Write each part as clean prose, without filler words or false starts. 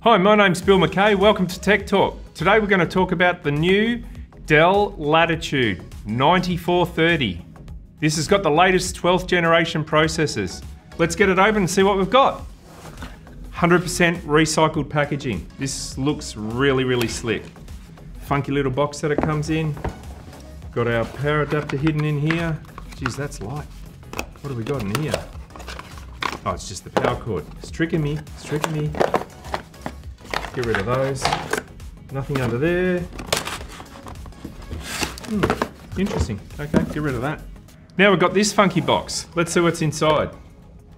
Hi, my name's Bill McKay. Welcome to Tech Talk. Today we're going to talk about the new Dell Latitude 9430. This has got the latest 12th generation processors. Let's get it open and see what we've got. 100% recycled packaging. This looks really slick. Funky little box that it comes in. Got our power adapter hidden in here. Geez, that's light. What have we got in here? Oh, it's just the power cord. It's tricking me, it's tricking me. Get rid of those. Nothing under there. Interesting. Okay, get rid of that. Now we've got this funky box. Let's see what's inside.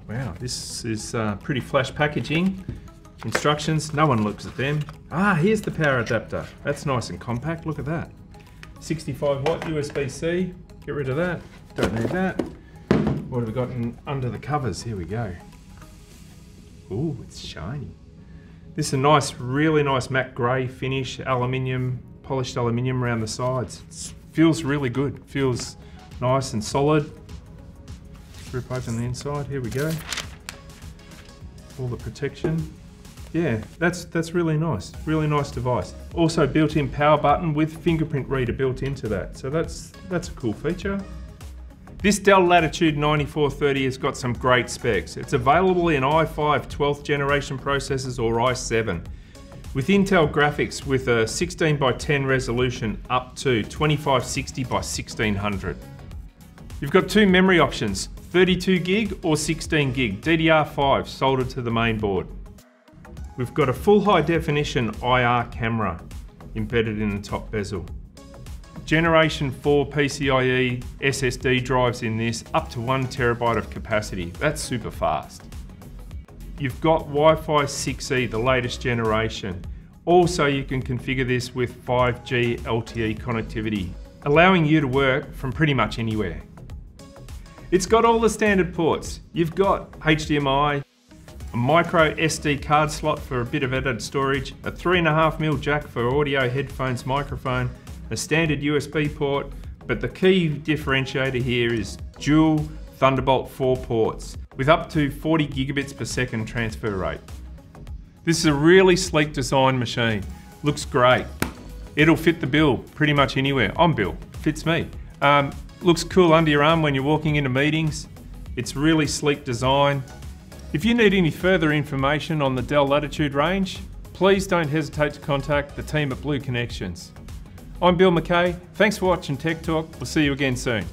Wow, this is pretty flash packaging. Instructions, no one looks at them. Ah, here's the power adapter. That's nice and compact, look at that. 65 watt USB-C, get rid of that. Don't need that. What have we got under the covers? Here we go. Ooh, it's shiny. This is a nice, really nice matte grey finish, aluminium, polished aluminium around the sides. It feels really good. Feels nice and solid. Rip open the inside, here we go. All the protection. Yeah, that's really nice device. Also built-in power button with fingerprint reader built into that. So that's a cool feature. This Dell Latitude 9430 has got some great specs. It's available in i5 12th generation processors or i7 with Intel graphics with a 16:10 resolution up to 2560 by 1600. You've got two memory options, 32 gig or 16 gig DDR5 soldered to the main board. We've got a full high definition IR camera embedded in the top bezel. Generation 4 PCIe SSD drives in this, up to 1 terabyte of capacity. That's super fast. You've got Wi-Fi 6E, the latest generation. Also, you can configure this with 5G LTE connectivity, allowing you to work from pretty much anywhere. It's got all the standard ports. You've got HDMI, a micro SD card slot for a bit of added storage, a 3.5mm jack for audio, headphones, microphone, a standard USB port, but the key differentiator here is dual Thunderbolt 4 ports with up to 40 gigabits per second transfer rate. This is a really sleek design machine. Looks great. It'll fit the bill pretty much anywhere. I'm Bill, fits me. Looks cool under your arm when you're walking into meetings. It's really sleek design. If you need any further information on the Dell Latitude range, please don't hesitate to contact the team at Blue Connections. I'm Bill McKay. Thanks for watching Tech Talk. We'll see you again soon.